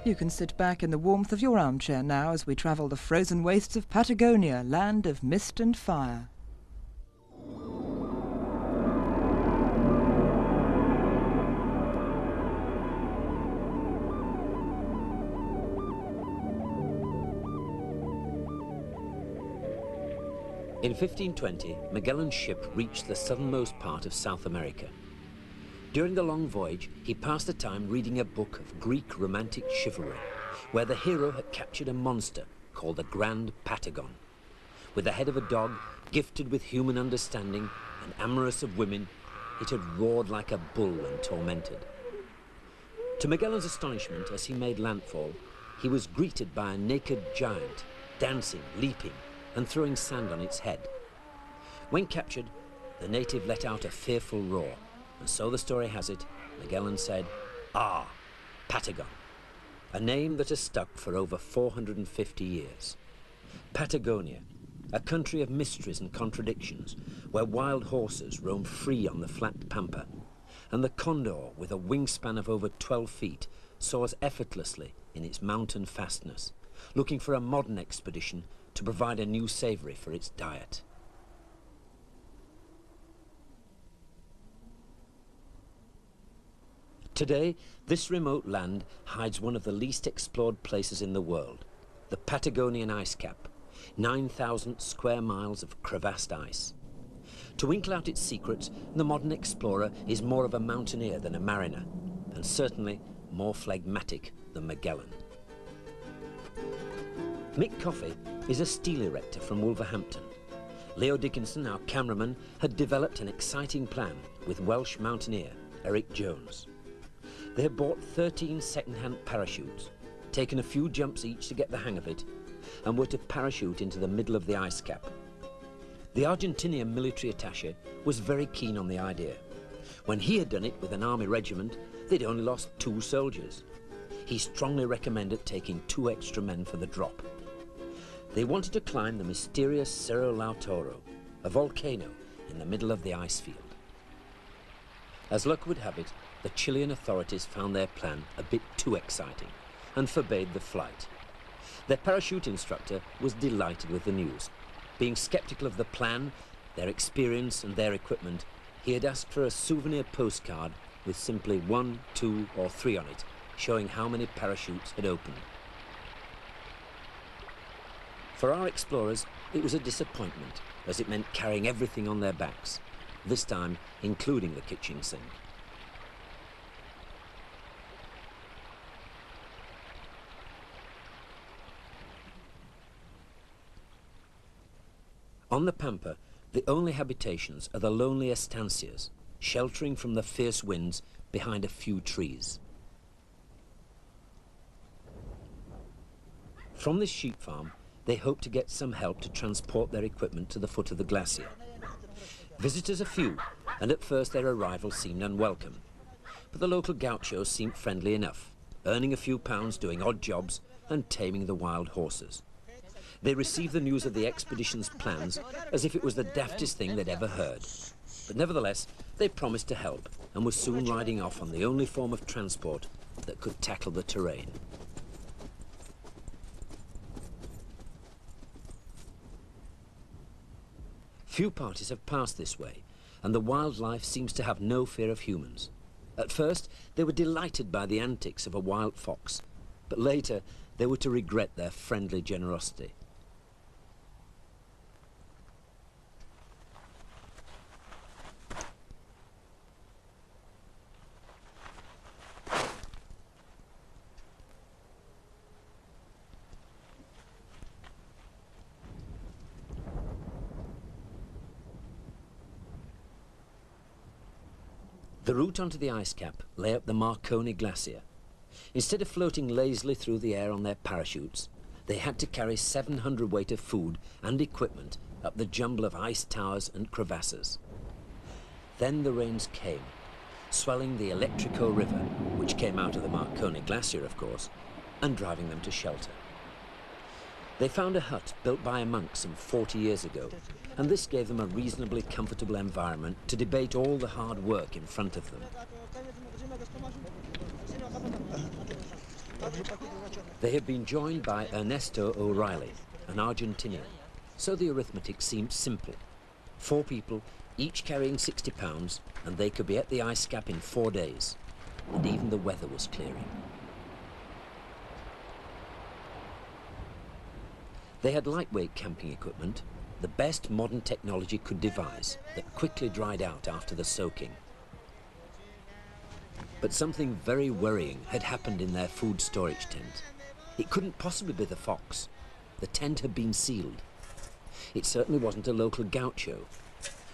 You can sit back in the warmth of your armchair now as we travel the frozen wastes of Patagonia, land of mist and fire. In 1520, Magellan's ship reached the southernmost part of South America. During the long voyage, he passed the time reading a book of Greek romantic chivalry, where the hero had captured a monster called the Grand Patagon. With the head of a dog, gifted with human understanding, and amorous of women, it had roared like a bull when tormented. To Magellan's astonishment, as he made landfall, he was greeted by a naked giant, dancing, leaping, and throwing sand on its head. When captured, the native let out a fearful roar, and so the story has it, Magellan said, "Ah, Patagon," a name that has stuck for over 450 years. Patagonia, a country of mysteries and contradictions, where wild horses roam free on the flat pampa, and the condor, with a wingspan of over 12 feet, soars effortlessly in its mountain fastness, looking for a modern expedition to provide a new savory for its diet. Today, this remote land hides one of the least explored places in the world, the Patagonian ice cap, 9,000 square miles of crevassed ice. To winkle out its secrets, the modern explorer is more of a mountaineer than a mariner, and certainly more phlegmatic than Magellan. Mick Coffey is a steel erector from Wolverhampton. Leo Dickinson, our cameraman, had developed an exciting plan with Welsh mountaineer Eric Jones. They had bought 13 second-hand parachutes, taken a few jumps each to get the hang of it, and were to parachute into the middle of the ice cap. The Argentinian military attaché was very keen on the idea. When he had done it with an army regiment, they'd only lost 2 soldiers. He strongly recommended taking 2 extra men for the drop. They wanted to climb the mysterious Cerro Lautaro, a volcano in the middle of the ice field. As luck would have it, the Chilean authorities found their plan a bit too exciting and forbade the flight. Their parachute instructor was delighted with the news. Being skeptical of the plan, their experience and their equipment, he had asked for a souvenir postcard with simply 1, 2 or 3 on it, showing how many parachutes had opened. For our explorers, it was a disappointment, as it meant carrying everything on their backs, this time including the kitchen sink. On the pampa, the only habitations are the lonely estancias, sheltering from the fierce winds behind a few trees. From this sheep farm, they hope to get some help to transport their equipment to the foot of the glacier. Visitors are few, and at first their arrival seemed unwelcome. But the local gauchos seemed friendly enough, earning a few pounds doing odd jobs and taming the wild horses. They received the news of the expedition's plans as if it was the daftest thing they'd ever heard. But nevertheless, they promised to help and were soon riding off on the only form of transport that could tackle the terrain. Few parties have passed this way, and the wildlife seems to have no fear of humans. At first, they were delighted by the antics of a wild fox, but later they were to regret their friendly generosity. The route onto the ice cap lay up the Marconi Glacier. Instead of floating lazily through the air on their parachutes, they had to carry 700 weight of food and equipment up the jumble of ice towers and crevasses. Then the rains came, swelling the Electrico River, which came out of the Marconi Glacier, of course, and driving them to shelter. They found a hut built by a monk some 40 years ago, and this gave them a reasonably comfortable environment to debate all the hard work in front of them. They had been joined by Ernesto O'Reilly, an Argentinian, so the arithmetic seemed simple. 4 people, each carrying 60 pounds, and they could be at the ice cap in 4 days. And even the weather was clearing. They had lightweight camping equipment, the best modern technology could devise, that quickly dried out after the soaking. But something very worrying had happened in their food storage tent. It couldn't possibly be the fox. The tent had been sealed. It certainly wasn't a local gaucho.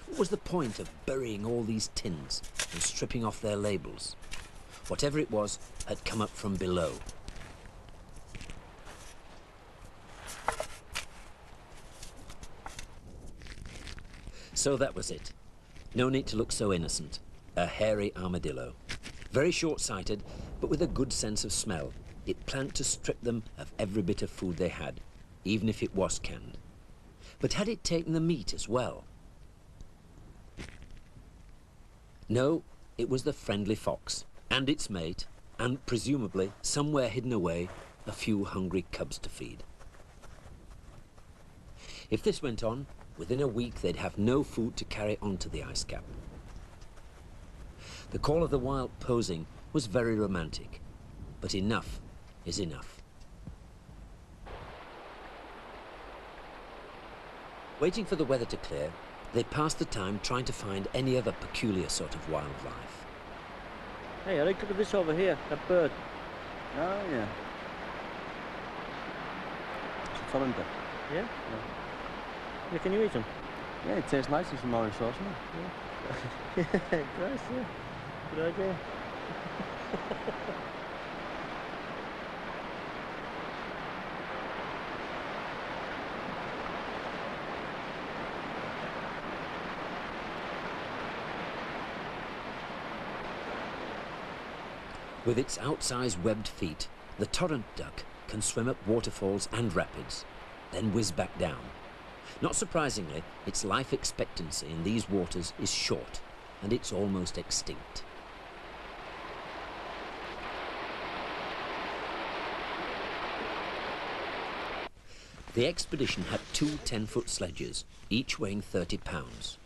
What was the point of burying all these tins and stripping off their labels? Whatever it was had come up from below. So that was it. No need to look so innocent. A hairy armadillo. Very short-sighted, but with a good sense of smell. It planned to strip them of every bit of food they had, even if it was canned. But had it taken the meat as well? No, it was the friendly fox, and its mate, and presumably, somewhere hidden away, a few hungry cubs to feed. If this went on, within a week they'd have no food to carry onto the ice cap. The call of the wild posing was very romantic, but enough is enough. Waiting for the weather to clear, they passed the time trying to find any other peculiar sort of wildlife. Hey, Eric, look at this over here, that bird. Oh, yeah. It's a torrenter. Yeah? Yeah, can you eat them? Yeah, it tastes nice with some orange sauce, doesn't it? Yeah, it does, yeah. Good idea. With its outsized webbed feet, the torrent duck can swim up waterfalls and rapids, then whiz back down. Not surprisingly, its life expectancy in these waters is short, and it's almost extinct. The expedition had 2 10-foot sledges, each weighing 30 pounds.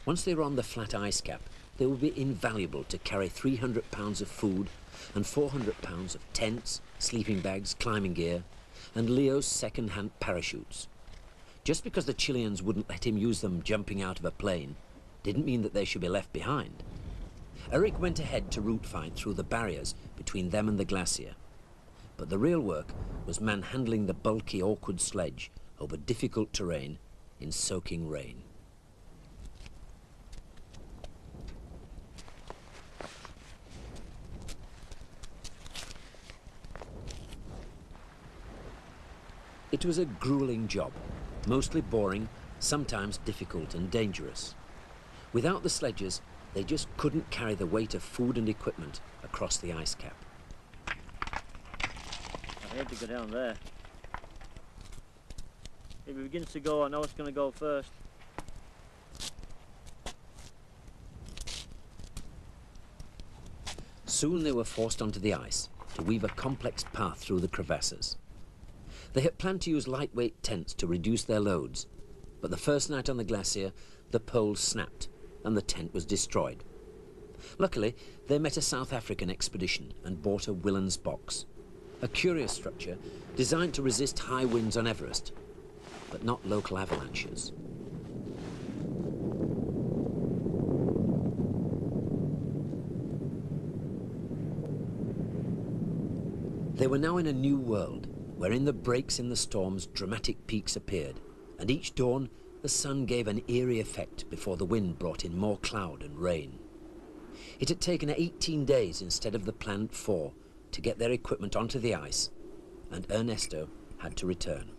Once they were on the flat ice cap, they would be invaluable to carry 300 pounds of food and 400 pounds of tents, sleeping bags, climbing gear, and Leo's second-hand parachutes. Just because the Chileans wouldn't let him use them jumping out of a plane didn't mean that they should be left behind. Eric went ahead to route find through the barriers between them and the glacier. But the real work was manhandling the bulky, awkward sledge over difficult terrain in soaking rain. It was a grueling job, mostly boring, sometimes difficult and dangerous. Without the sledges, they just couldn't carry the weight of food and equipment across the ice cap. I hate to go down there. If it begins to go, I know it's going to go first. Soon they were forced onto the ice to weave a complex path through the crevasses. They had planned to use lightweight tents to reduce their loads, but the first night on the glacier, the poles snapped and the tent was destroyed. Luckily, they met a South African expedition and bought a Willen's box, a curious structure designed to resist high winds on Everest, but not local avalanches. They were now in a new world, where in the breaks in the storms dramatic peaks appeared, and each dawn the sun gave an eerie effect before the wind brought in more cloud and rain. It had taken 18 days instead of the planned 4 to get their equipment onto the ice, and Ernesto had to return.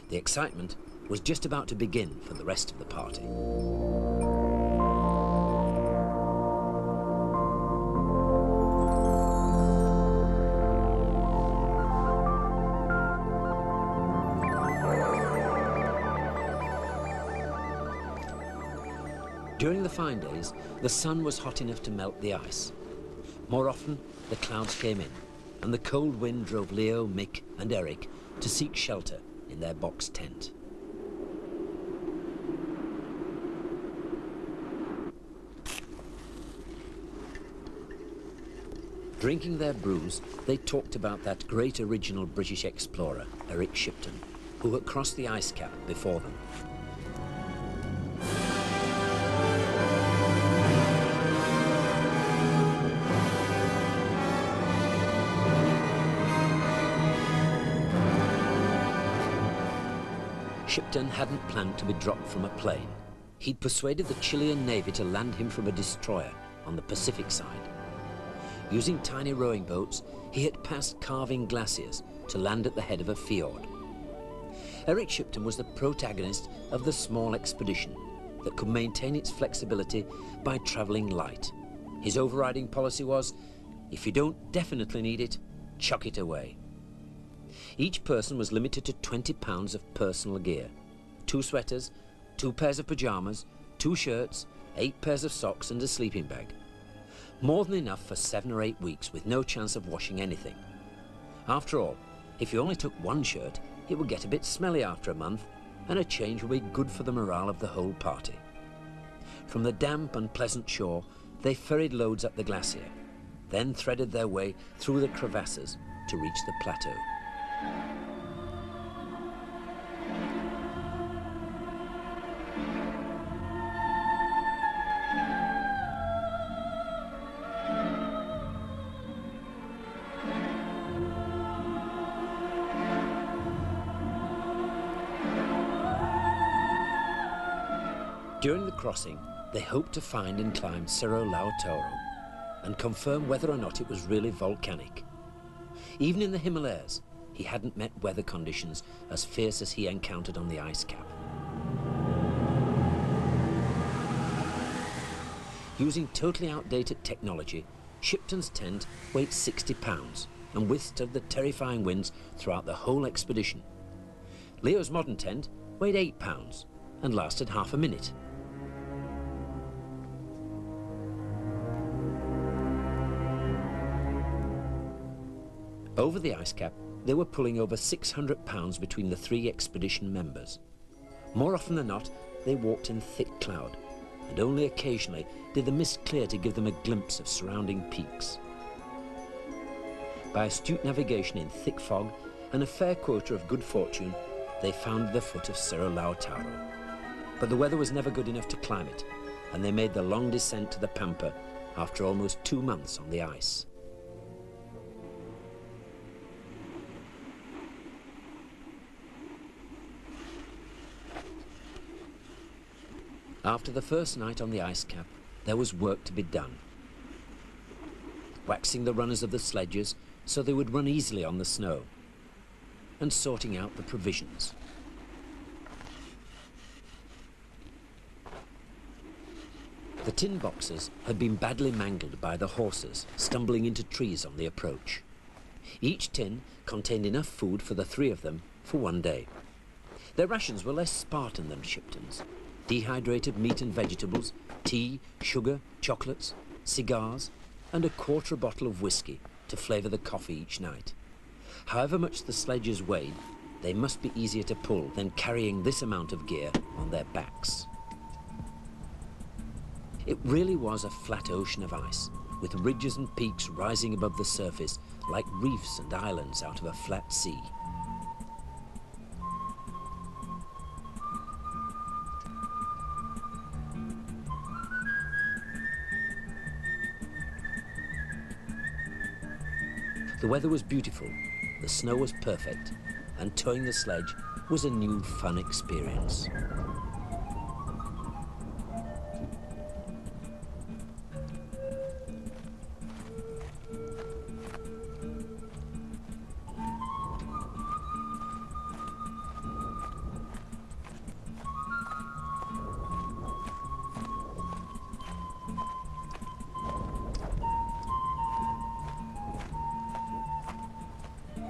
The excitement was just about to begin for the rest of the party. During the fine days, the sun was hot enough to melt the ice. More often, the clouds came in, and the cold wind drove Leo, Mick and Eric to seek shelter in their box tent. Drinking their brews, they talked about that great original British explorer, Eric Shipton, who had crossed the ice cap before them. Shipton hadn't planned to be dropped from a plane. He'd persuaded the Chilean Navy to land him from a destroyer on the Pacific side. Using tiny rowing boats, he had passed carving glaciers to land at the head of a fjord. Eric Shipton was the protagonist of the small expedition that could maintain its flexibility by travelling light. His overriding policy was, if you don't definitely need it, chuck it away. Each person was limited to 20 pounds of personal gear: 2 sweaters, 2 pairs of pyjamas, 2 shirts, 8 pairs of socks and a sleeping bag. More than enough for 7 or 8 weeks with no chance of washing anything. After all, if you only took 1 shirt, it would get a bit smelly after a month, and a change would be good for the morale of the whole party. From the damp and pleasant shore, they ferried loads up the glacier, then threaded their way through the crevasses to reach the plateau. During the crossing, they hoped to find and climb Cerro Lautaro and confirm whether or not it was really volcanic. Even in the Himalayas, he hadn't met weather conditions as fierce as he encountered on the ice cap. Using totally outdated technology, Shipton's tent weighed 60 pounds and withstood the terrifying winds throughout the whole expedition. Leo's modern tent weighed 8 pounds and lasted half a minute. Over the ice cap, they were pulling over 600 pounds between the 3 expedition members. More often than not, they walked in thick cloud, and only occasionally did the mist clear to give them a glimpse of surrounding peaks. By astute navigation in thick fog and a fair quota of good fortune, they found the foot of Cerro Lautaro. But the weather was never good enough to climb it, and they made the long descent to the Pampa after almost 2 months on the ice. After the first night on the ice cap, there was work to be done. Waxing the runners of the sledges so they would run easily on the snow, and sorting out the provisions. The tin boxes had been badly mangled by the horses, stumbling into trees on the approach. Each tin contained enough food for the 3 of them for 1 day. Their rations were less Spartan than Shipton's. Dehydrated meat and vegetables, tea, sugar, chocolates, cigars, and a quarter bottle of whiskey to flavour the coffee each night. However much the sledges weighed, they must be easier to pull than carrying this amount of gear on their backs. It really was a flat ocean of ice, with ridges and peaks rising above the surface like reefs and islands out of a flat sea. The weather was beautiful, the snow was perfect, and towing the sledge was a new fun experience.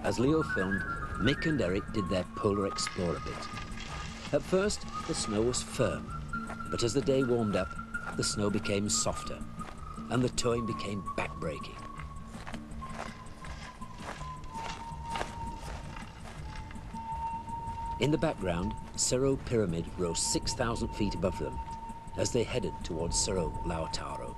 As Leo filmed, Mick and Eric did their polar explorer bit. At first, the snow was firm, but as the day warmed up, the snow became softer, and the towing became back-breaking. In the background, Cerro Pyramid rose 6,000 feet above them as they headed towards Cerro Lautaro.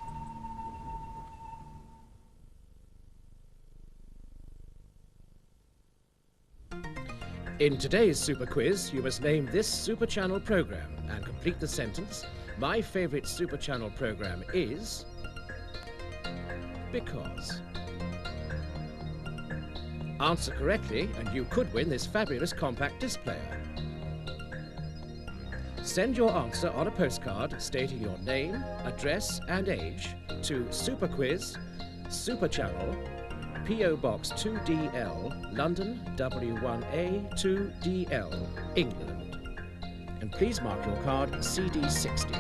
In today's Super Quiz, you must name this Super Channel program and complete the sentence, "My favorite Super Channel program is..." because. Answer correctly and you could win this fabulous compact disc player. Send your answer on a postcard stating your name, address and age to Super Quiz, Super Channel, P.O. Box 2DL, London W1A 2DL, England. And please mark your card CD60.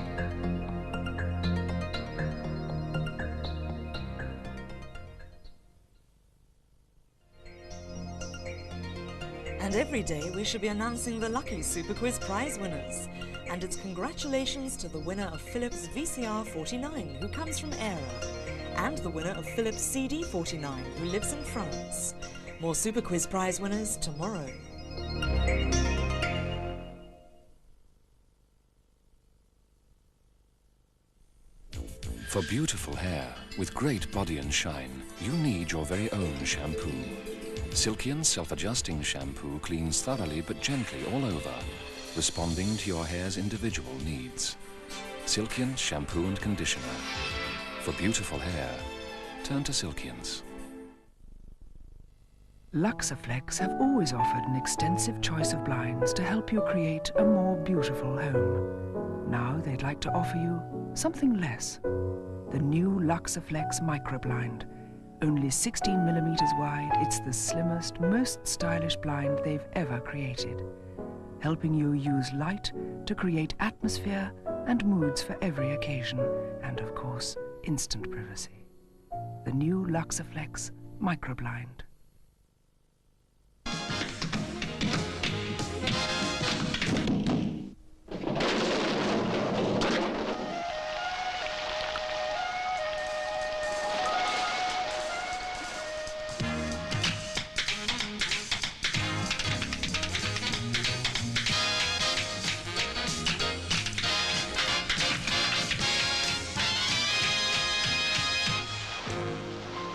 And every day we should be announcing the lucky Super Quiz prize winners. And it's congratulations to the winner of Philips VCR 49, who comes from Era, and the winner of Philips CD 49, who lives in France. More Super Quiz prize winners tomorrow. For beautiful hair with great body and shine, you need your very own shampoo. Silkion's self-adjusting shampoo cleans thoroughly but gently all over, responding to your hair's individual needs. Silkion shampoo and conditioner. For beautiful hair, turn to Silkion's. Luxaflex have always offered an extensive choice of blinds to help you create a more beautiful home. Now they'd like to offer you something less. The new Luxaflex microblind. Only 16 millimeters wide, it's the slimmest, most stylish blind they've ever created, helping you use light to create atmosphere and moods for every occasion, and of course, instant privacy. The new Luxaflex microblind.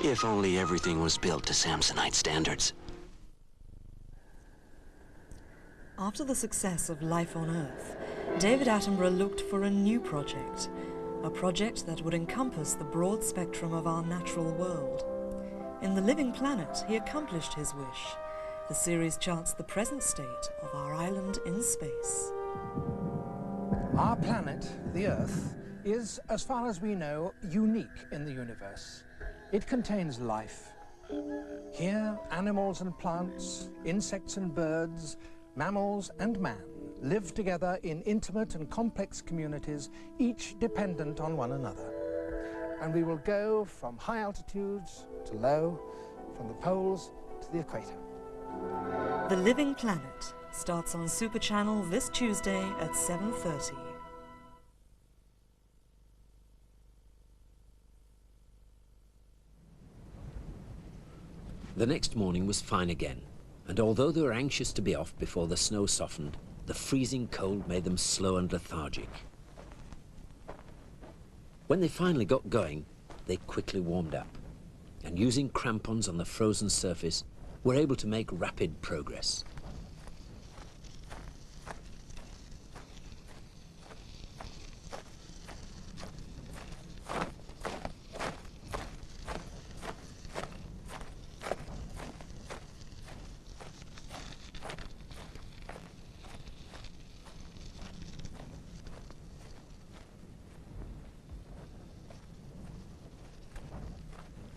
If only everything was built to Samsonite standards. After the success of Life on Earth, David Attenborough looked for a new project. A project that would encompass the broad spectrum of our natural world. In The Living Planet, he accomplished his wish. The series charts the present state of our island in space. Our planet, the Earth, is, as far as we know, unique in the universe. It contains life. Here, animals and plants, insects and birds, mammals and man live together in intimate and complex communities, each dependent on one another. And we will go from high altitudes to low, from the poles to the equator. The Living Planet starts on Super Channel this Tuesday at 7:30. The next morning was fine again, and although they were anxious to be off before the snow softened, the freezing cold made them slow and lethargic. When they finally got going, they quickly warmed up, and using crampons on the frozen surface, were able to make rapid progress.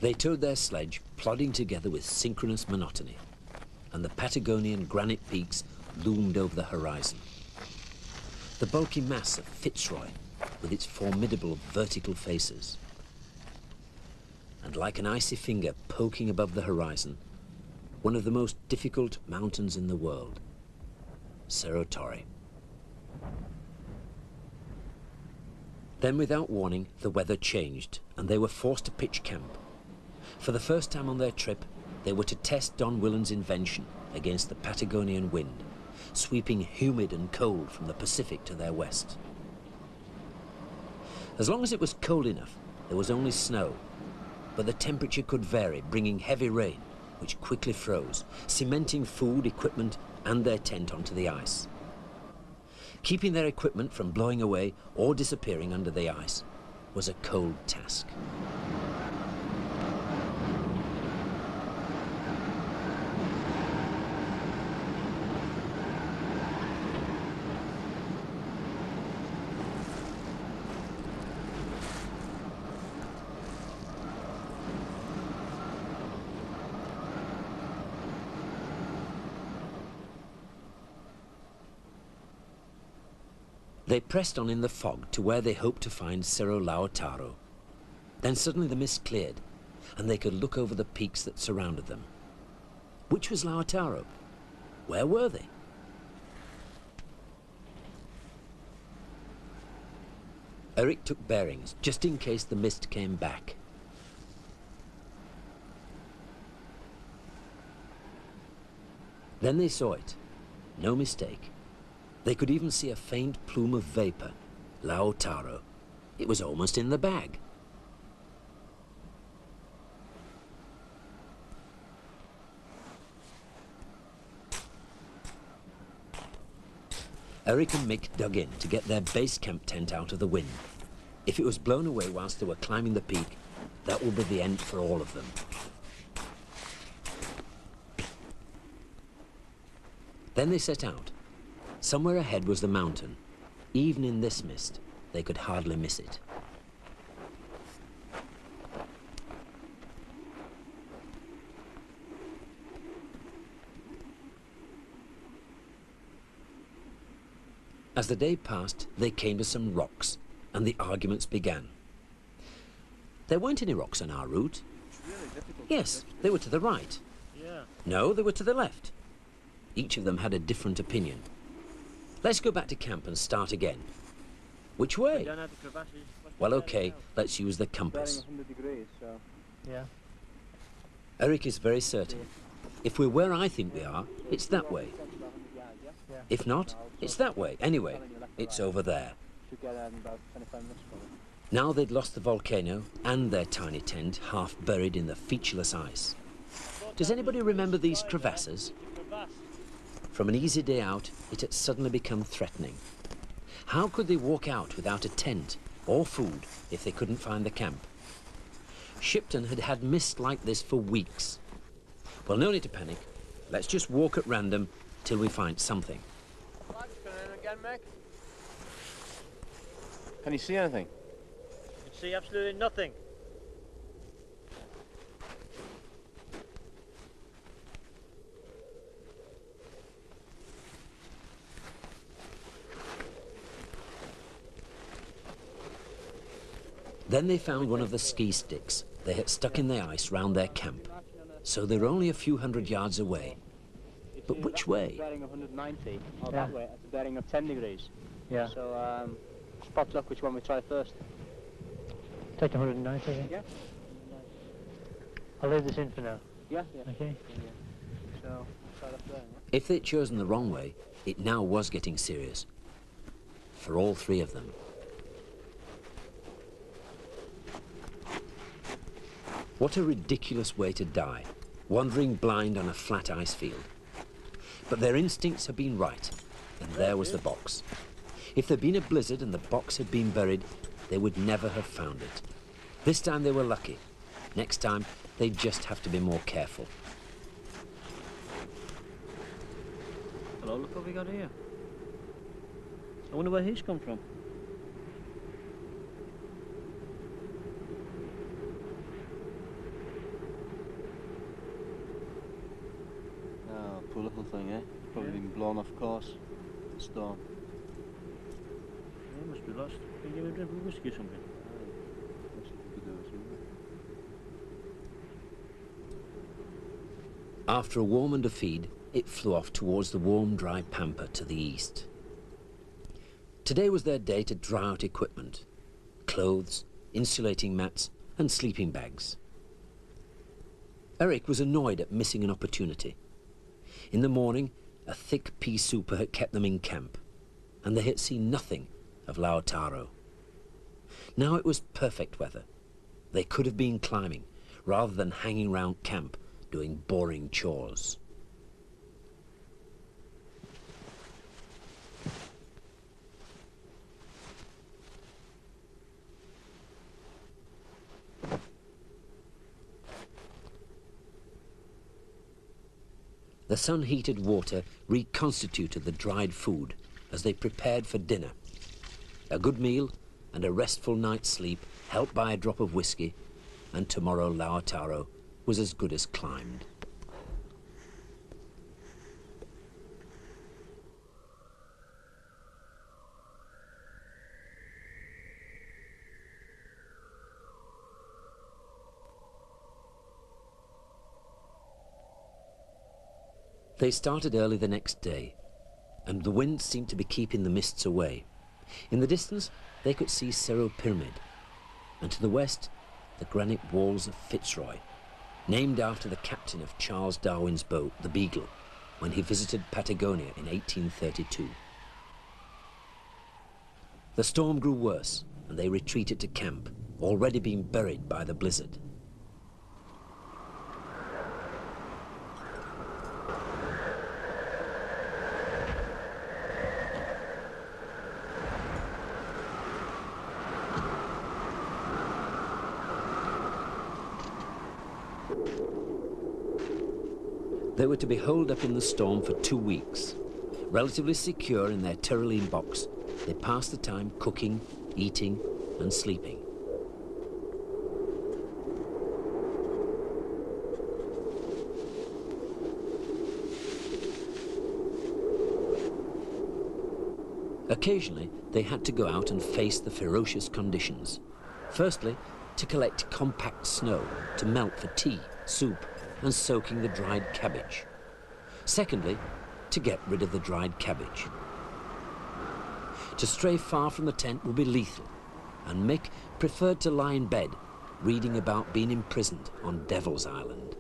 They towed their sledge, plodding together with synchronous monotony, and the Patagonian granite peaks loomed over the horizon. The bulky mass of Fitzroy, with its formidable vertical faces. And like an icy finger poking above the horizon, one of the most difficult mountains in the world, Cerro Torre. Then, without warning, the weather changed, and they were forced to pitch camp. For the first time on their trip, they were to test Don Willen's invention against the Patagonian wind, sweeping humid and cold from the Pacific to their west. As long as it was cold enough, there was only snow, but the temperature could vary, bringing heavy rain, which quickly froze, cementing food, equipment, and their tent onto the ice. Keeping their equipment from blowing away or disappearing under the ice was a cold task. They pressed on in the fog to where they hoped to find Cerro Lautaro. Then suddenly the mist cleared, and they could look over the peaks that surrounded them. Which was Lautaro? Where were they? Eric took bearings, just in case the mist came back. Then they saw it. No mistake. They could even see a faint plume of vapor. Lautaro. It was almost in the bag. Eric and Mick dug in to get their base camp tent out of the wind. If it was blown away whilst they were climbing the peak, that would be the end for all of them. Then they set out. Somewhere ahead was the mountain. Even in this mist, they could hardly miss it. As the day passed, they came to some rocks, and the arguments began. There weren't any rocks on our route. Yes, they were to the right. Yeah. No, they were to the left. Each of them had a different opinion. Let's go back to camp and start again. Which way? Well, okay, let's use the compass. Yeah. Eric is very certain. If we're where I think we are, it's that way. If not, it's that way. Anyway, it's over there. Now they'd lost the volcano and their tiny tent, half buried in the featureless ice. Does anybody remember these crevasses? From an easy day out, it had suddenly become threatening. How could they walk out without a tent or food if they couldn't find the camp? Shipton had had mist like this for weeks. Well, no need to panic. Let's just walk at random till we find something. Can you see anything? You can see absolutely nothing. Then they found one of the ski sticks they had stuck in the ice round their camp. So they were only a few hundred yards away. But which way? Bearing of 190, or that way, at the bearing of 10 degrees. Yeah. So, spot luck which one we try first. Take the 190 again. Yeah. I'll leave this in for now. Yeah, yeah. Okay. Yeah. So, try that there, yeah? If they'd chosen the wrong way, it now was getting serious. For all three of them. What a ridiculous way to die, wandering blind on a flat ice field. But their instincts had been right, and there was the box. If there'd been a blizzard and the box had been buried, they would never have found it. This time they were lucky. Next time, they'd just have to be more careful. Hello, look what we got here. I wonder where he's come from. Oh, poor little thing, eh? Probably been blown off course. Storm. He must be lost. Can you give him a drink of whiskey or something? After a warm and a feed, it flew off towards the warm, dry pampa to the east. Today was their day to dry out equipment. Clothes, insulating mats, and sleeping bags. Eric was annoyed at missing an opportunity. In the morning, a thick pea super had kept them in camp, and they had seen nothing of Lautaro. Now it was perfect weather. They could have been climbing, rather than hanging round camp doing boring chores. The sun-heated water reconstituted the dried food as they prepared for dinner. A good meal and a restful night's sleep, helped by a drop of whiskey, and tomorrow Lautaro was as good as climbed. They started early the next day, and the wind seemed to be keeping the mists away. In the distance, they could see Cerro Pyramid, and to the west, the granite walls of Fitzroy, named after the captain of Charles Darwin's boat, the Beagle, when he visited Patagonia in 1832. The storm grew worse, and they retreated to camp, already being buried by the blizzard. They were to be holed up in the storm for 2 weeks. Relatively secure in their Tyrolean box, they passed the time cooking, eating, and sleeping. Occasionally, they had to go out and face the ferocious conditions. Firstly, to collect compact snow to melt for tea, soup, and soaking the dried cabbage. Secondly, to get rid of the dried cabbage. To stray far from the tent would be lethal, and Mick preferred to lie in bed, reading about being imprisoned on Devil's Island.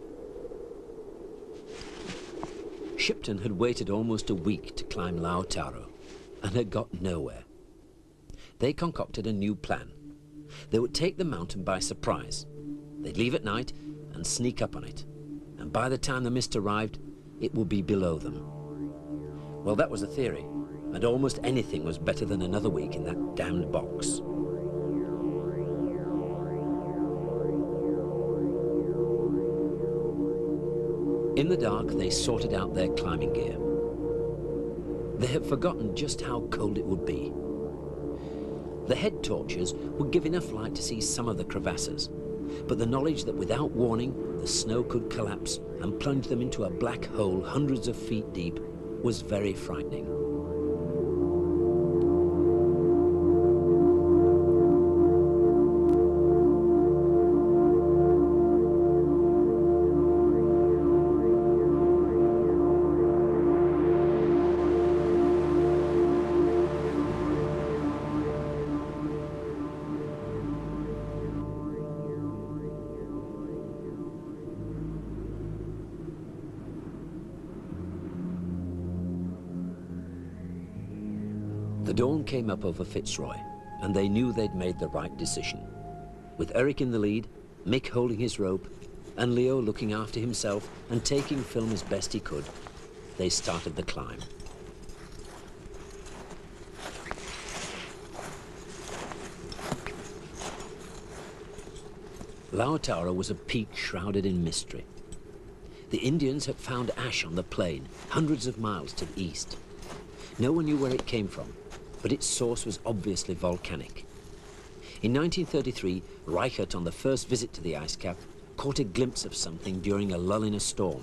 Shipton had waited almost a week to climb Lautaro, and had got nowhere. They concocted a new plan. They would take the mountain by surprise. They'd leave at night and sneak up on it, and by the time the mist arrived, it would be below them. Well, that was the theory, and almost anything was better than another week in that damned box. In the dark, they sorted out their climbing gear. They had forgotten just how cold it would be. The head torches would give enough light to see some of the crevasses, but the knowledge that without warning the snow could collapse and plunge them into a black hole hundreds of feet deep was very frightening. The dawn came up over Fitzroy, and they knew they'd made the right decision. With Eric in the lead, Mick holding his rope, and Leo looking after himself and taking film as best he could, they started the climb. Lautaro was a peak shrouded in mystery. The Indians had found ash on the plain, hundreds of miles to the east. No one knew where it came from, but its source was obviously volcanic. In 1933, Reichert, on the first visit to the ice cap, caught a glimpse of something during a lull in a storm.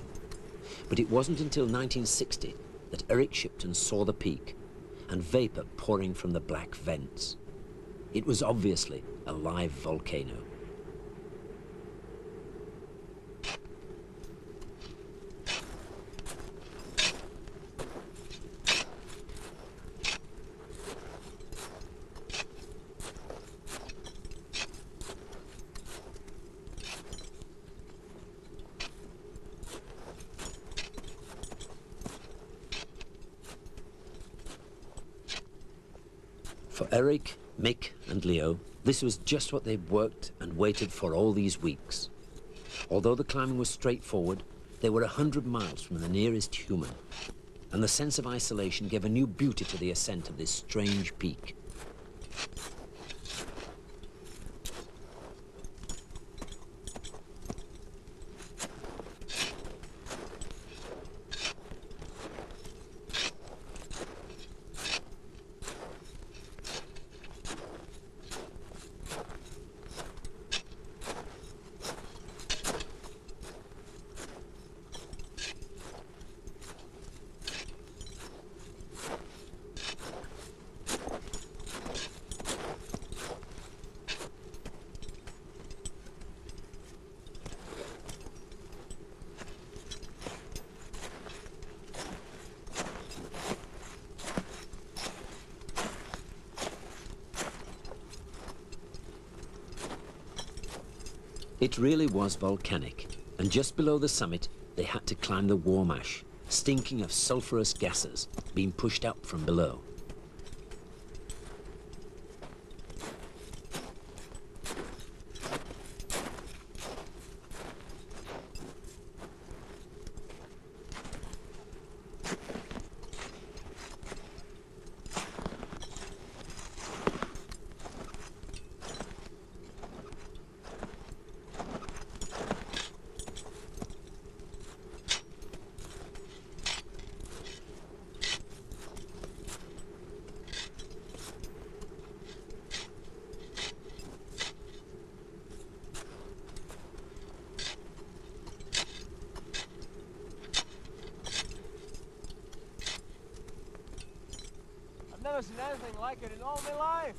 But it wasn't until 1960 that Eric Shipton saw the peak and vapor pouring from the black vents. It was obviously a live volcano. For Eric, Mick and Leo, this was just what they'd worked and waited for all these weeks. Although the climbing was straightforward, they were 100 miles from the nearest human, and the sense of isolation gave a new beauty to the ascent of this strange peak. It really was volcanic, and just below the summit they had to climb the warm ash, stinking of sulphurous gases being pushed up from below. Never seen anything like it in all my life.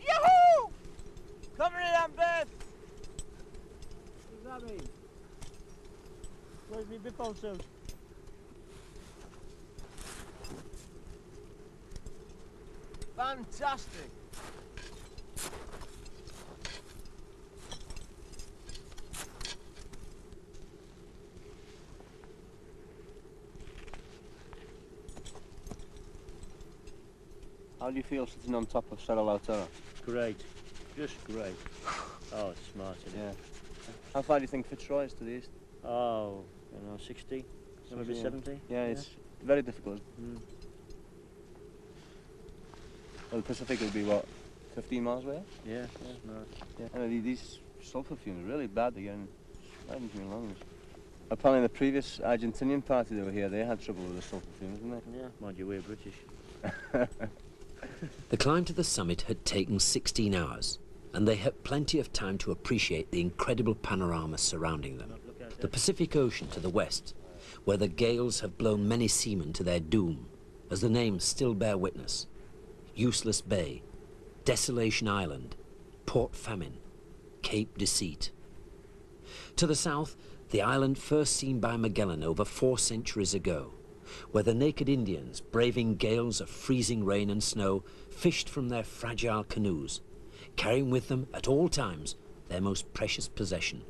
Yahoo! Cover it on bed. What does that mean? Where's me Bippo suit? Fantastic. How do you feel sitting on top of Cerro Lautaro? Great. Just great. Oh, it's smart, isn't it? Yeah. How far do you think Fitzroy is to the east? Oh, I don't know, 60? Maybe 70? Yeah, it's very difficult. Mm. Well, the Pacific would be, what, 15 miles away? Yeah, no. Yeah. And these sulfur fumes are really bad again, right into your lungs. Apparently the previous Argentinian party that were here, they had trouble with the sulfur fumes, didn't they? Yeah, mind you, we're British. The climb to the summit had taken 16 hours, and they had plenty of time to appreciate the incredible panorama surrounding them. The Pacific Ocean to the west, where the gales have blown many seamen to their doom, as the names still bear witness. Useless Bay, Desolation Island, Port Famine, Cape Deceit. To the south, the island first seen by Magellan over 4 centuries ago, where the naked Indians, braving gales of freezing rain and snow, fished from their fragile canoes, carrying with them at all times their most precious possession,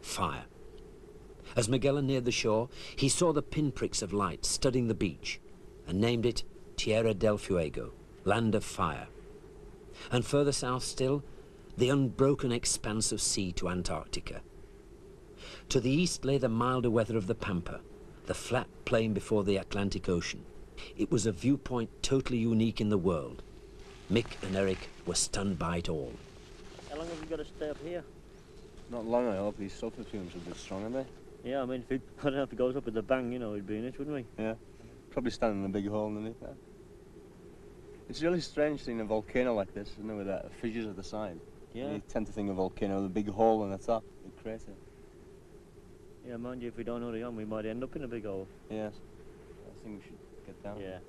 fire. As Magellan neared the shore, he saw the pinpricks of light studding the beach and named it Tierra del Fuego, Land of Fire. And further south still, the unbroken expanse of sea to Antarctica. To the east lay the milder weather of the Pampa, the flat plain before the Atlantic Ocean. It was a viewpoint totally unique in the world. Mick and Eric were stunned by it all. How long have we got to stay up here? Not long, I hope. These sulfur fumes are a bit strong, aren't they? Yeah, I mean, if I don't have to go up with the bang, you know, we'd be in it, wouldn't we? Yeah. Probably standing in a big hole underneath that. It's really strange seeing a volcano like this, isn't it, with that fissures at the side. Yeah. You tend to think of a volcano with a big hole in the top, a big crater. Yeah, mind you, if we don't hurry on, we might end up in a big hole. Yes. I think we should get down. Yeah.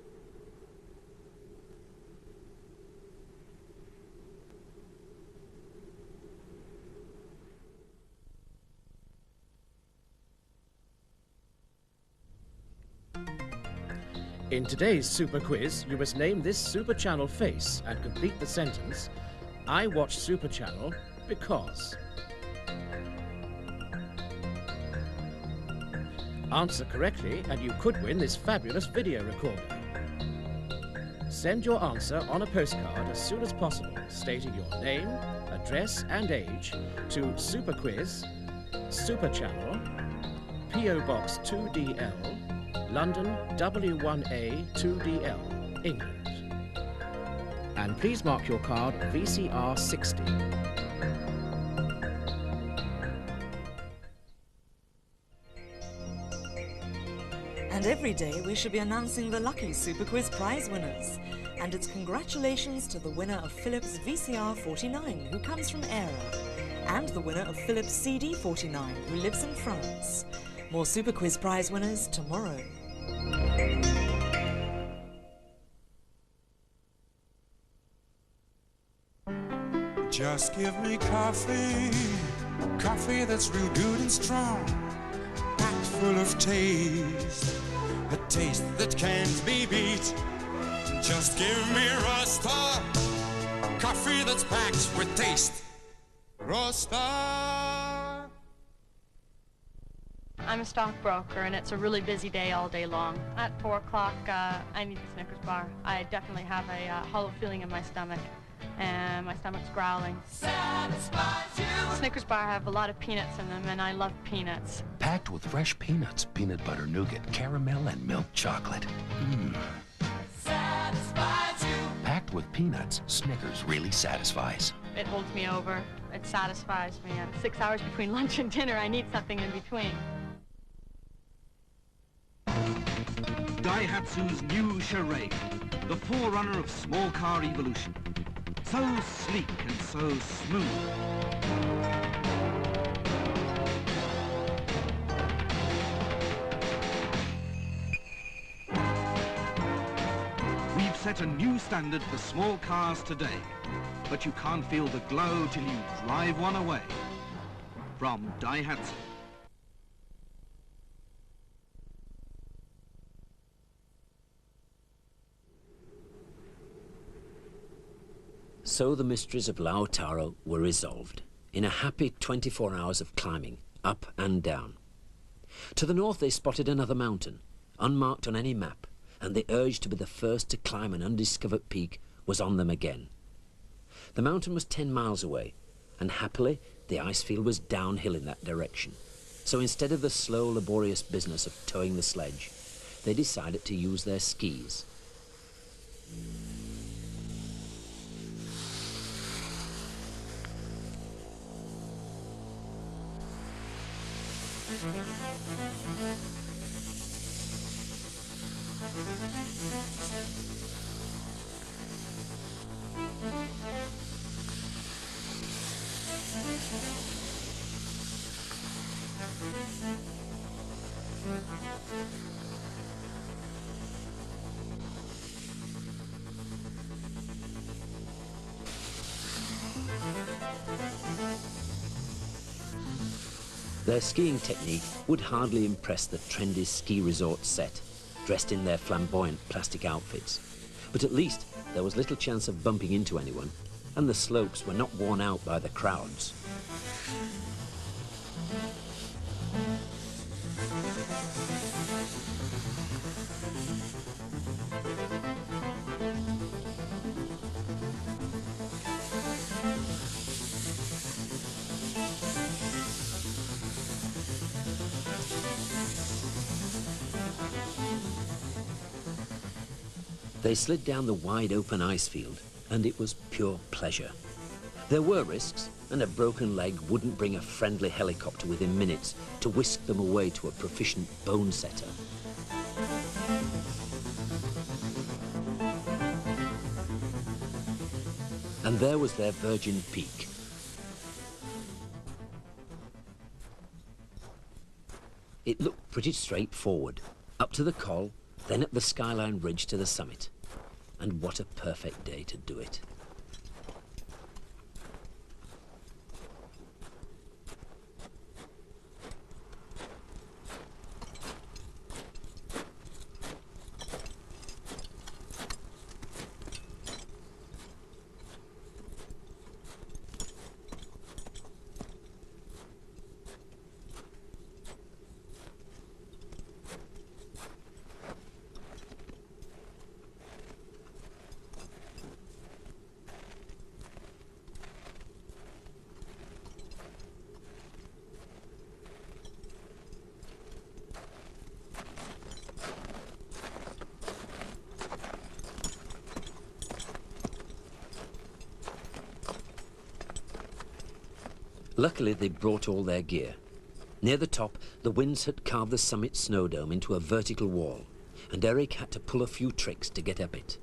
In today's Super Quiz, you must name this Super Channel face and complete the sentence, I watch Super Channel because. Answer correctly and you could win this fabulous video recorder. Send your answer on a postcard as soon as possible, stating your name, address and age to Super Quiz, Super Channel, P.O. Box 2DL, London W1A 2DL, England. And please mark your card VCR 60. And every day we should be announcing the lucky Super Quiz prize winners. And it's congratulations to the winner of Philips VCR 49, who comes from Era, and the winner of Philips CD 49, who lives in France. More Super Quiz prize winners tomorrow. Just give me coffee, coffee that's real good and strong, packed full of taste, a taste that can't be beat. Just give me Rosta, coffee that's packed with taste. Rosta. I'm a stockbroker, and it's a really busy day all day long. At 4 o'clock, I need the Snickers bar. I definitely have a hollow feeling in my stomach, and my stomach's growling. Satisfies you. Snickers bar have a lot of peanuts in them, and I love peanuts. Packed with fresh peanuts, peanut butter nougat, caramel, and milk chocolate. Satisfies you. Packed with peanuts, Snickers really satisfies. It holds me over. It satisfies me. And 6 hours between lunch and dinner, I need something in between. Daihatsu's new Charade, the forerunner of small car evolution. So sleek and so smooth. We've set a new standard for small cars today, but you can't feel the glow till you drive one away. From Daihatsu. So the mysteries of Lautaro were resolved in a happy 24 hours of climbing, up and down. To the north they spotted another mountain, unmarked on any map, and the urge to be the first to climb an undiscovered peak was on them again. The mountain was 10 miles away, and happily the ice field was downhill in that direction. So instead of the slow, laborious business of towing the sledge, they decided to use their skis. Their skiing technique would hardly impress the trendy ski resort set, dressed in their flamboyant plastic outfits. But at least there was little chance of bumping into anyone, and the slopes were not worn out by the crowds. They slid down the wide open ice field, and it was pure pleasure. There were risks, and a broken leg wouldn't bring a friendly helicopter within minutes to whisk them away to a proficient bone setter. And there was their virgin peak. It looked pretty straightforward, up to the col, then up the skyline ridge to the summit. And what a perfect day to do it. Luckily, they brought all their gear. Near the top, the winds had carved the summit snow dome into a vertical wall, and Eric had to pull a few tricks to get up it.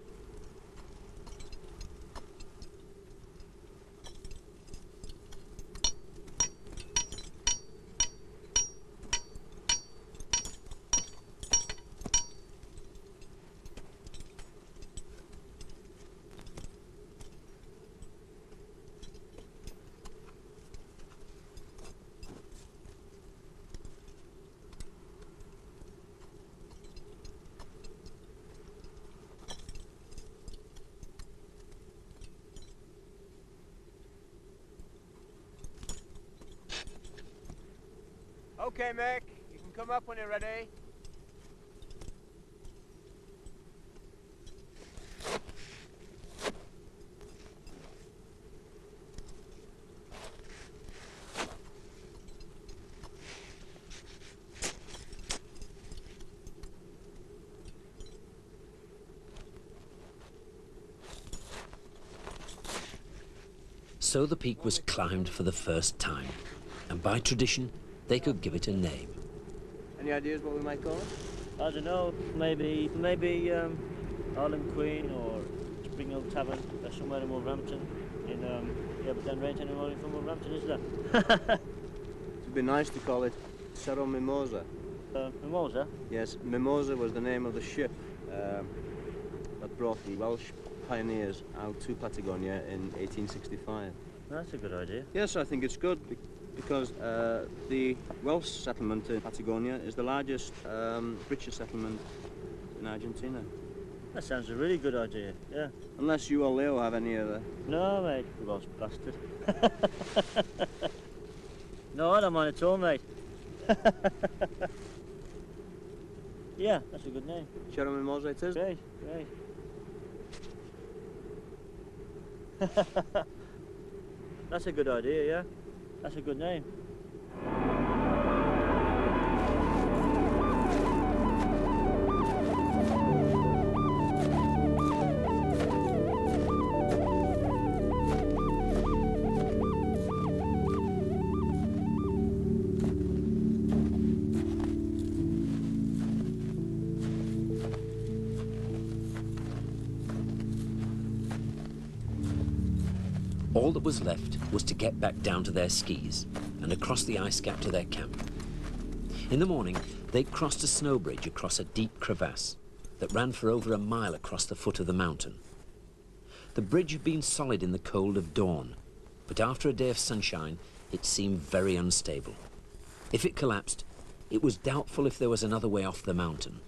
Okay, Mick, you can come up when you're ready. So the peak was climbed for the first time, and by tradition, they could give it a name. Any ideas what we might call it? I don't know, maybe Island Queen or Spring Hill Tavern, somewhere in Wolverhampton. Yeah, but then there ain't anyone from Wolverhampton, is there? It'd be nice to call it Cerro Mimosa. Mimosa? Yes, Mimosa was the name of the ship that brought the Welsh pioneers out to Patagonia in 1865. That's a good idea. Yes, I think it's good because the Welsh settlement in Patagonia is the largest British settlement in Argentina. That sounds a really good idea, yeah. Unless you or Leo have any other... No, mate, the Welsh bastard. No, I don't mind at all, mate. Yeah, that's a good name. Cerro Mimosa it is? Great, great. That's a good idea, yeah. That's a good name. All that was left was to get back down to their skis and across the ice cap to their camp. In the morning, they crossed a snow bridge across a deep crevasse that ran for over a mile across the foot of the mountain. The bridge had been solid in the cold of dawn, but after a day of sunshine, it seemed very unstable. If it collapsed, it was doubtful if there was another way off the mountain.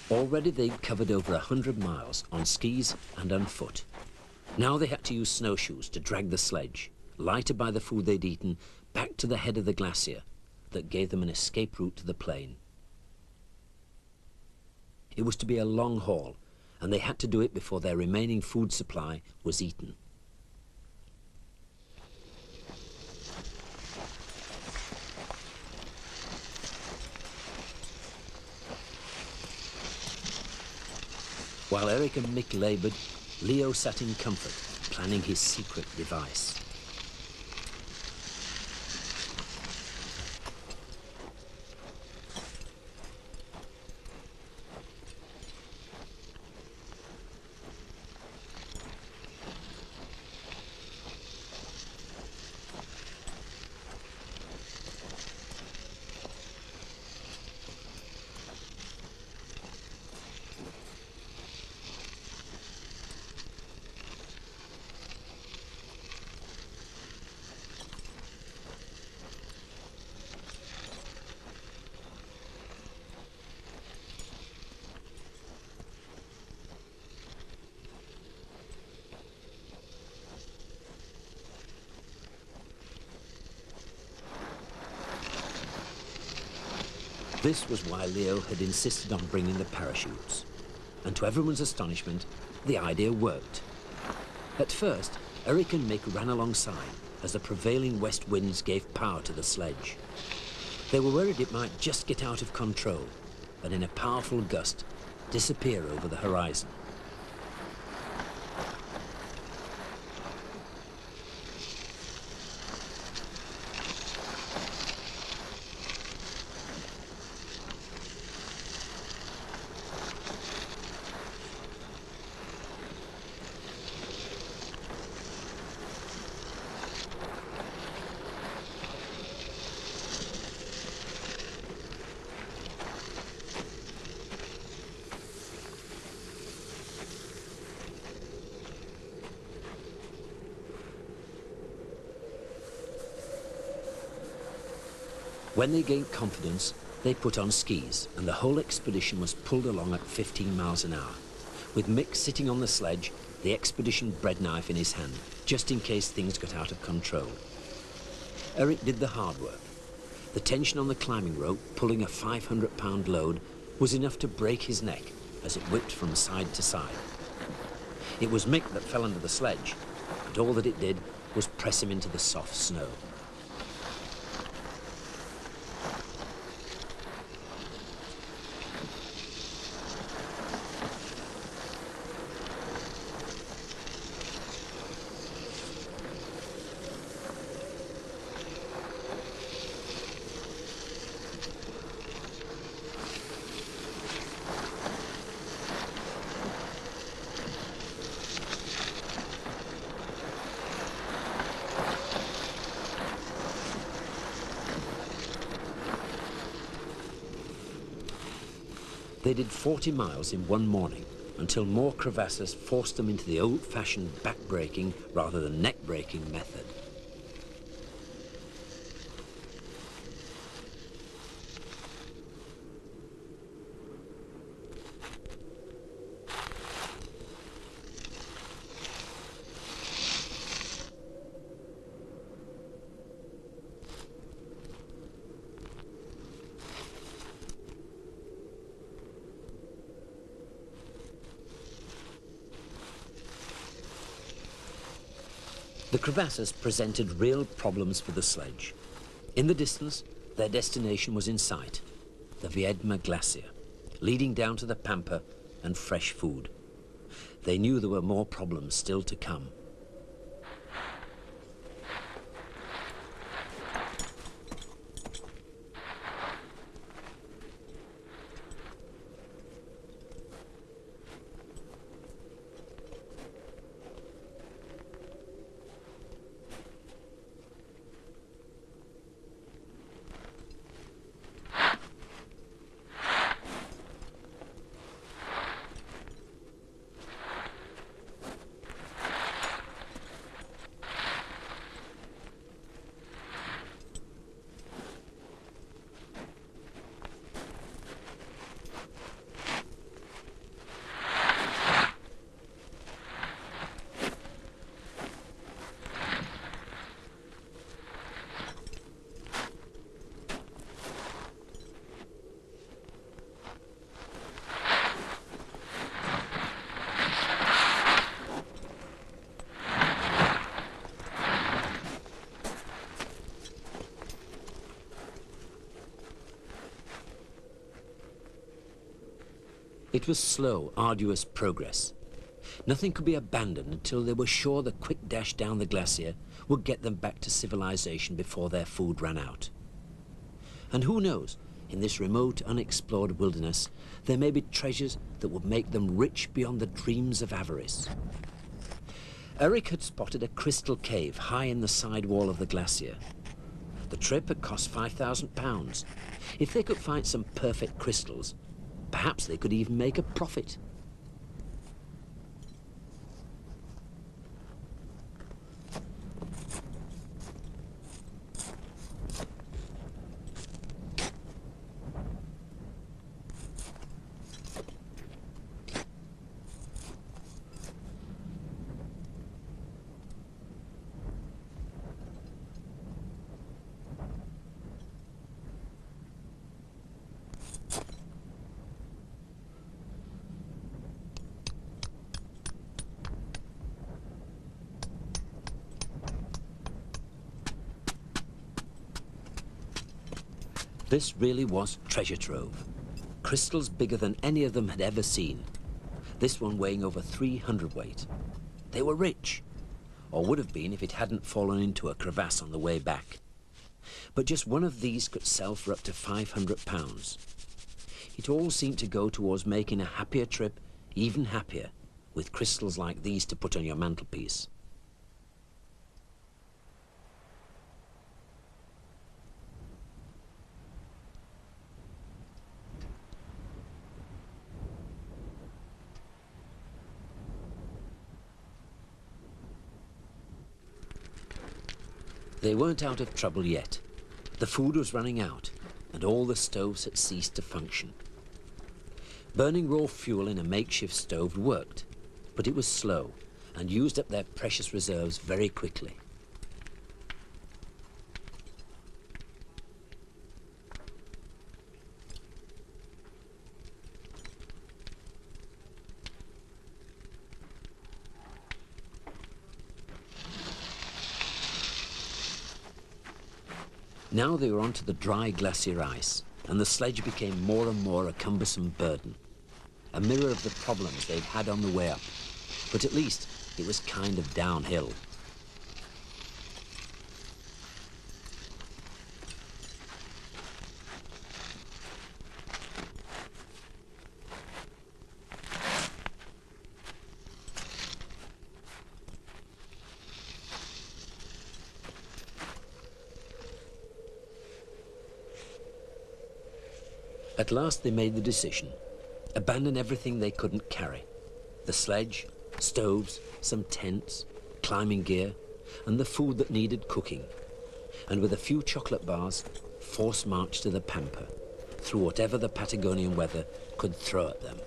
Already they'd covered over 100 miles on skis and on foot. Now they had to use snowshoes to drag the sledge, lighted by the food they'd eaten, back to the head of the glacier that gave them an escape route to the plain. It was to be a long haul, and they had to do it before their remaining food supply was eaten. While Eric and Mick laboured, Leo sat in comfort, planning his secret device. This was why Leo had insisted on bringing the parachutes. And to everyone's astonishment, the idea worked. At first, Eric and Mick ran alongside as the prevailing west winds gave power to the sledge. They were worried it might just get out of control and in a powerful gust disappear over the horizon. When they gained confidence, they put on skis, and the whole expedition was pulled along at 15 miles an hour, with Mick sitting on the sledge, the expedition bread knife in his hand, just in case things got out of control. Eric did the hard work. The tension on the climbing rope, pulling a 500-pound load, was enough to break his neck as it whipped from side to side. It was Mick that fell under the sledge, but all that it did was press him into the soft snow. They did 40 miles in one morning until more crevasses forced them into the old-fashioned back-breaking rather than neck-breaking method. The crevasses presented real problems for the sledge. In the distance, their destination was in sight, the Viedma Glacier, leading down to the Pampa and fresh food. They knew there were more problems still to come. It was slow, arduous progress. Nothing could be abandoned until they were sure the quick dash down the glacier would get them back to civilization before their food ran out. And who knows, in this remote, unexplored wilderness, there may be treasures that would make them rich beyond the dreams of avarice. Eric had spotted a crystal cave high in the side wall of the glacier. The trip had cost £5,000. If they could find some perfect crystals, perhaps they could even make a profit. This really was treasure trove. Crystals bigger than any of them had ever seen. This one weighing over 300 weight. They were rich, or would have been if it hadn't fallen into a crevasse on the way back. But just one of these could sell for up to £500. It all seemed to go towards making a happier trip even happier, with crystals like these to put on your mantelpiece. They weren't out of trouble yet. The food was running out, and all the stoves had ceased to function. Burning raw fuel in a makeshift stove worked, but it was slow and used up their precious reserves very quickly. Now they were onto the dry glacier ice, and the sledge became more and more a cumbersome burden. A mirror of the problems they'd had on the way up, but at least it was kind of downhill. At last they made the decision. Abandon everything they couldn't carry. The sledge, stoves, some tents, climbing gear, and the food that needed cooking. And with a few chocolate bars, force march to the Pampa, through whatever the Patagonian weather could throw at them.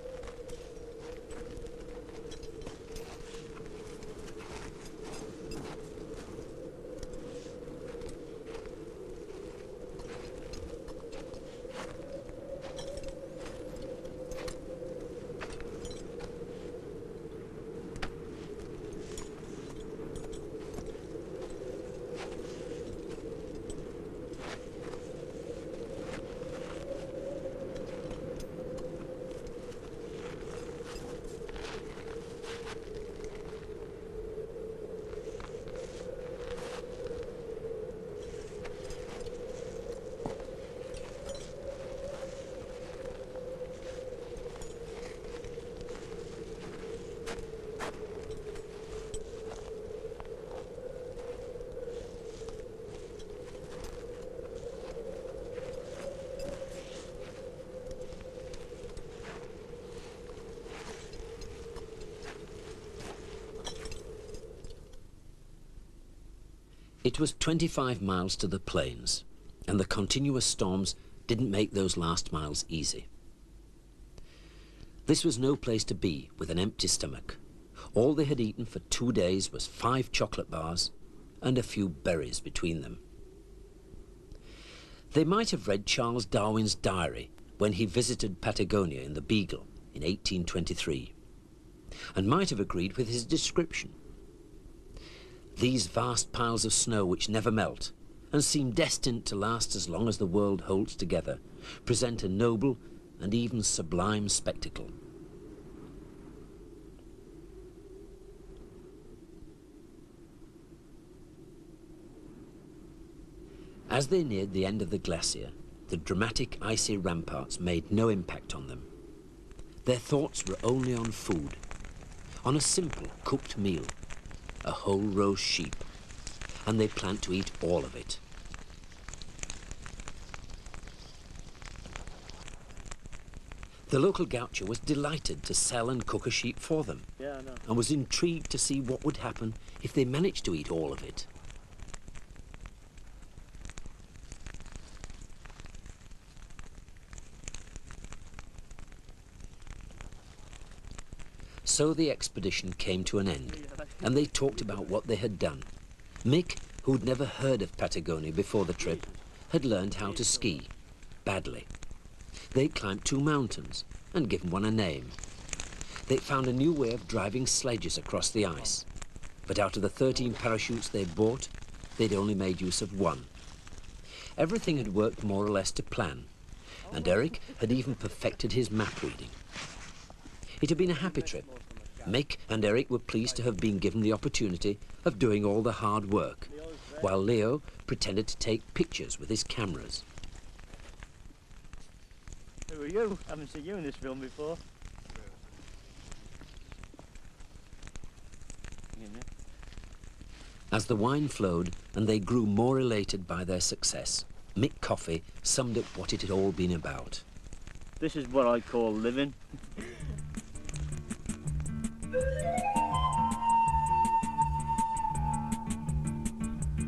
It was 25 miles to the plains, and the continuous storms didn't make those last miles easy. This was no place to be with an empty stomach. All they had eaten for 2 days was 5 chocolate bars and a few berries between them. They might have read Charles Darwin's diary when he visited Patagonia in the Beagle in 1823, and might have agreed with his description. These vast piles of snow which never melt and seem destined to last as long as the world holds together present a noble and even sublime spectacle. As they neared the end of the glacier, the dramatic icy ramparts made no impact on them. Their thoughts were only on food, on a simple cooked meal, a whole roast sheep, and they planned to eat all of it. The local gaucho was delighted to sell and cook a sheep for them, and was intrigued to see what would happen if they managed to eat all of it. So the expedition came to an end, and they talked about what they had done. Mick, who'd never heard of Patagonia before the trip, had learned how to ski, badly. They'd climbed 2 mountains and given one a name. They'd found a new way of driving sledges across the ice, but out of the 13 parachutes they'd bought, they'd only made use of 1. Everything had worked more or less to plan, and Eric had even perfected his map reading. It had been a happy trip. Mick and Eric were pleased to have been given the opportunity of doing all the hard work, while Leo pretended to take pictures with his cameras. Who are you? I haven't seen you in this film before. As the wine flowed and they grew more elated by their success, Mick Coffey summed up what it had all been about. This is what I call living.